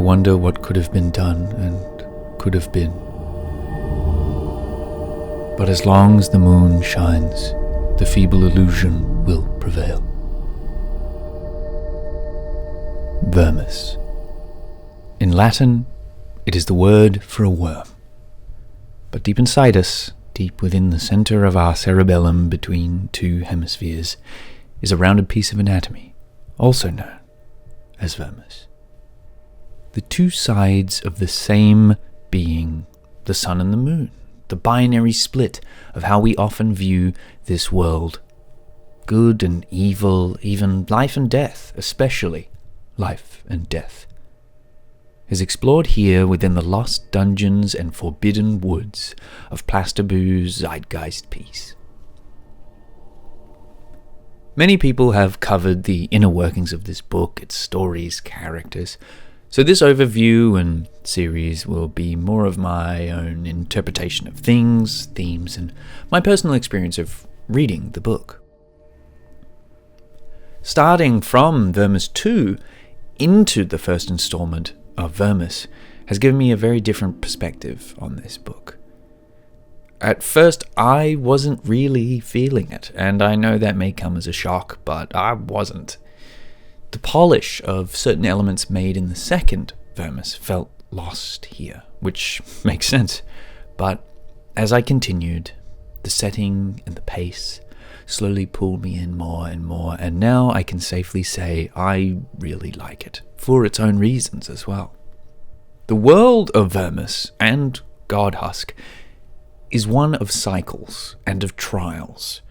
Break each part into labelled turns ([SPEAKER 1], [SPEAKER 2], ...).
[SPEAKER 1] wonder what could have been done and could have been. But as long as the moon shines, the feeble illusion will prevail. Vermis. In Latin, it is the word for a worm. But deep inside us, deep within the center of our cerebellum between two hemispheres, is a rounded piece of anatomy, also known as vermis. The two sides of the same being, the sun and the moon, the binary split of how we often view this world. Good and evil, even life and death, especially life and death, is explored here within the lost dungeons and forbidden woods of Plasterboo's Zeitgeist piece. Many people have covered the inner workings of this book, its stories, characters, so this overview and series will be more of my own interpretation of things, themes, and my personal experience of reading the book. Starting from Vermis 2 into the first installment of Vermis has given me a very different perspective on this book. At first, I wasn't really feeling it, and I know that may come as a shock, but I wasn't. The polish of certain elements made in the second Vermis felt lost here, which makes sense. But as I continued, the setting and the pace slowly pulled me in more and more, and now I can safely say I really like it, for its own reasons as well. The world of Vermis and Godhusk is one of cycles and of trials,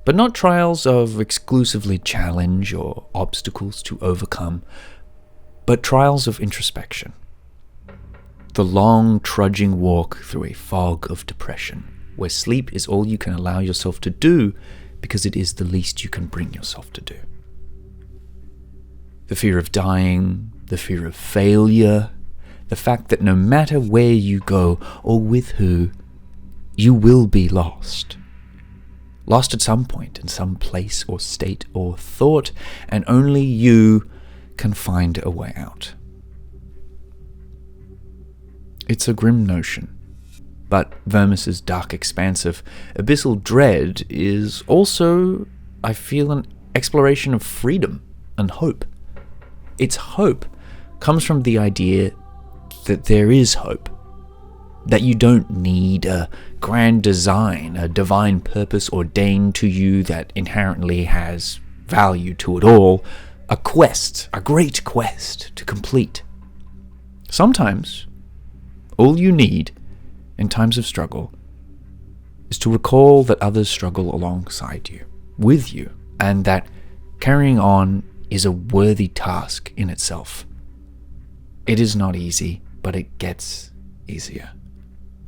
[SPEAKER 1] but not trials of exclusively challenge or obstacles to overcome, but trials of introspection. The long, trudging walk through a fog of depression, where sleep is all you can allow yourself to do because it is the least you can bring yourself to do. The fear of dying, the fear of failure, the fact that no matter where you go or with who, you will be lost. Lost at some point in some place or state or thought, and only you can find a way out. It's a grim notion, but Vermis's dark expanse of abyssal dread is also, I feel, an exploration of freedom and hope. Its hope comes from the idea that there is hope, that you don't need a grand design, a divine purpose ordained to you that inherently has value to it all, a quest, a great quest to complete. Sometimes, all you need in times of struggle is to recall that others struggle alongside you, with you, and that carrying on is a worthy task in itself. It is not easy, but it gets easier.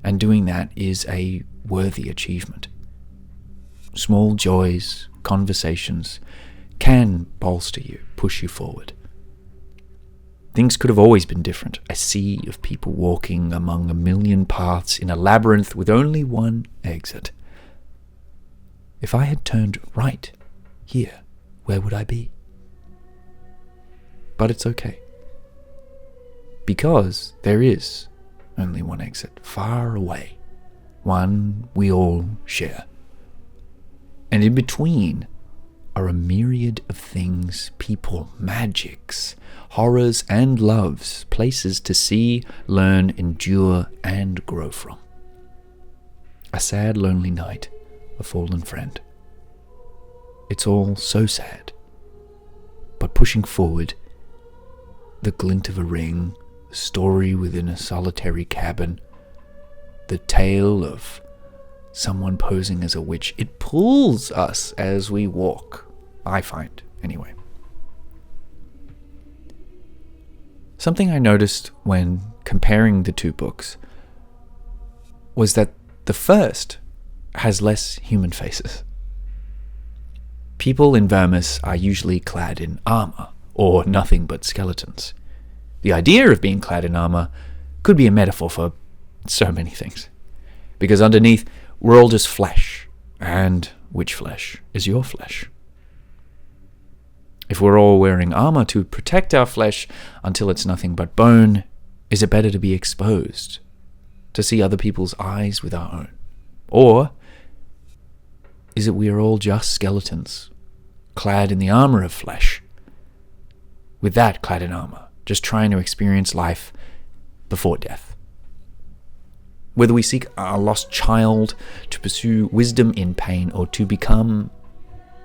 [SPEAKER 1] And doing that is a worthy achievement. Small joys, conversations, can bolster you, push you forward. Things could have always been different. A sea of people walking among a million paths in a labyrinth with only one exit. If I had turned right here, where would I be? But it's okay. Because there is only one exit, far away, one we all share. And in between are a myriad of things, people, magics, horrors and loves, places to see, learn, endure, and grow from. A sad, lonely night, a fallen friend. It's all so sad, but pushing forward, the glint of a ring, a story within a solitary cabin, the tale of someone posing as a witch. It pulls us as we walk, I find, anyway. Something I noticed when comparing the two books was that the first has less human faces. People in Vermis are usually clad in armor, or nothing but skeletons. The idea of being clad in armor could be a metaphor for so many things. Because underneath, we're all just flesh. And which flesh is your flesh? If we're all wearing armor to protect our flesh until it's nothing but bone, is it better to be exposed, to see other people's eyes with our own? Or is it we are all just skeletons, clad in the armor of flesh, with that clad in armor, just trying to experience life before death? Whether we seek our lost child to pursue wisdom in pain or to become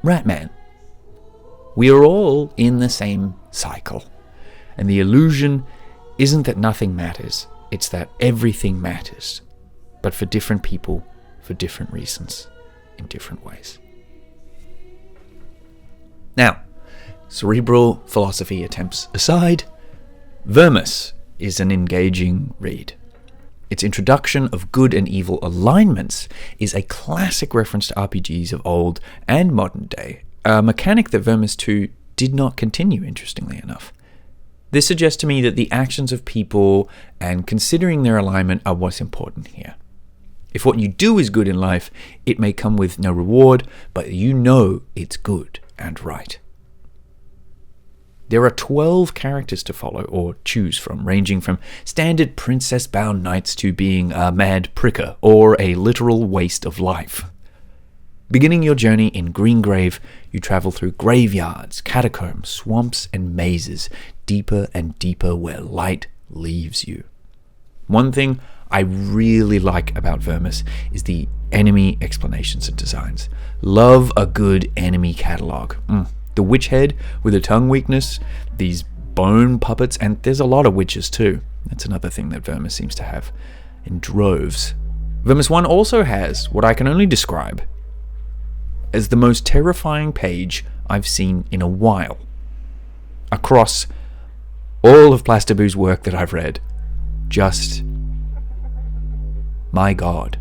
[SPEAKER 1] Ratman, we are all in the same cycle. And the illusion isn't that nothing matters, it's that everything matters, but for different people, for different reasons, in different ways. Now, cerebral philosophy attempts aside, Vermis is an engaging read. Its introduction of good and evil alignments is a classic reference to RPGs of old and modern day, a mechanic that Vermis 2 did not continue, interestingly enough. This suggests to me that the actions of people and considering their alignment are what's important here. If what you do is good in life, it may come with no reward, but you know it's good and right. There are 12 characters to follow or choose from, ranging from standard princess-bound knights to being a mad pricker or a literal waste of life. Beginning your journey in Greengrave, you travel through graveyards, catacombs, swamps, and mazes, deeper and deeper where light leaves you. One thing I really like about Vermis is the enemy explanations and designs. Love a good enemy catalog. The witch head with a tongue weakness, these bone puppets, and there's a lot of witches too. That's another thing that Vermis seems to have in droves. Vermis 1 also has what I can only describe as the most terrifying page I've seen in a while. Across all of Plasterboo's work that I've read, just my God.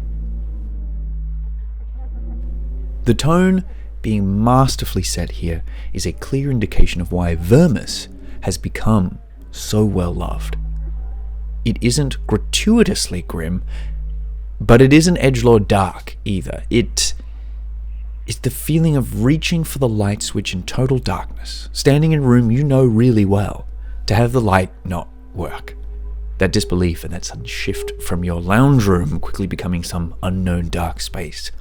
[SPEAKER 1] The tone being masterfully set here is a clear indication of why Vermis has become so well loved. It isn't gratuitously grim, but it isn't edgelord dark either. It is the feeling of reaching for the light switch in total darkness, standing in a room you know really well, to have the light not work. That disbelief and that sudden shift from your lounge room quickly becoming some unknown dark space.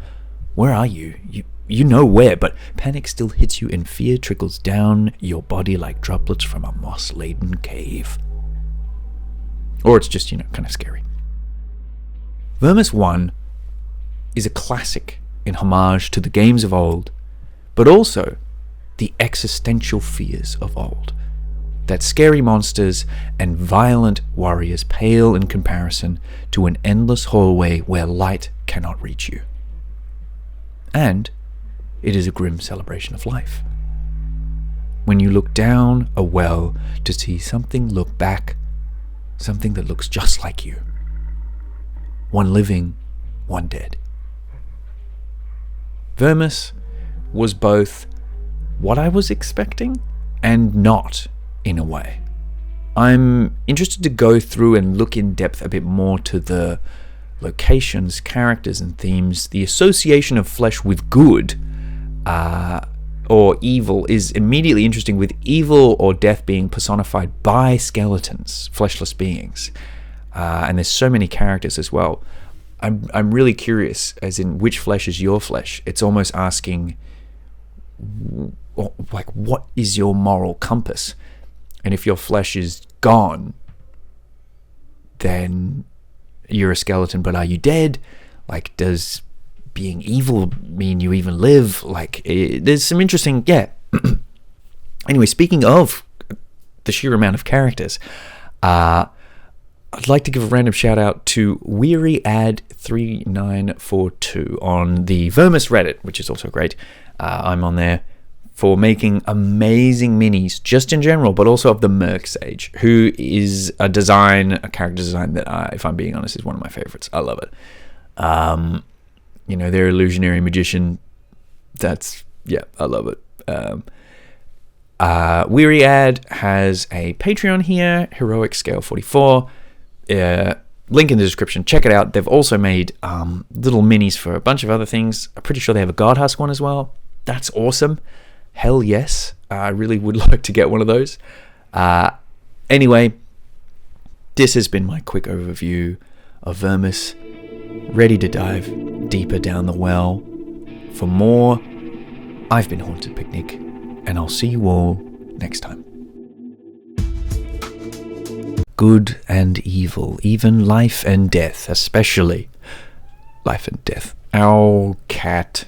[SPEAKER 1] Where are you? You know where, but panic still hits you and fear trickles down your body like droplets from a moss-laden cave. Or it's just, kind of scary. Vermis 1 is a classic in homage to the games of old, but also the existential fears of old. That scary monsters and violent warriors pale in comparison to an endless hallway where light cannot reach you. And it is a grim celebration of life. When you look down a well to see something look back, something that looks just like you. One living, one dead. Vermis was both what I was expecting and not, in a way. I'm interested to go through and look in depth a bit more to the locations, characters, and themes. The association of flesh with good or evil is immediately interesting, with evil or death being personified by skeletons, fleshless beings. And there's so many characters as well. I'm really curious, as in which flesh is your flesh? It's almost asking, like, what is your moral compass? And if your flesh is gone, then you're a skeleton, but are you dead? Like, does being evil mean you even live? Like, there's some interesting, Anyway, speaking of the sheer amount of characters, I'd like to give a random shout out to WearyAd3942 on the Vermis Reddit, which is also great. I'm on there for making amazing minis, just in general, but also of the Merc Sage, who is a character design that, if I'm being honest, is one of my favorites. I love it. Their illusionary magician, I love it. WearyAd has a Patreon here, Heroic Scale 44. Link in the description. Check it out. They've also made little minis for a bunch of other things. I'm pretty sure they have a God Husk one as well. That's awesome. hell yes. I really would like to get one of those. Anyway, this has been my quick overview of Vermis, ready to dive deeper down the well. For more, I've been Haunted Picnic, and I'll see you all next time. Good and evil, even life and death, especially life and death. Ow, cat.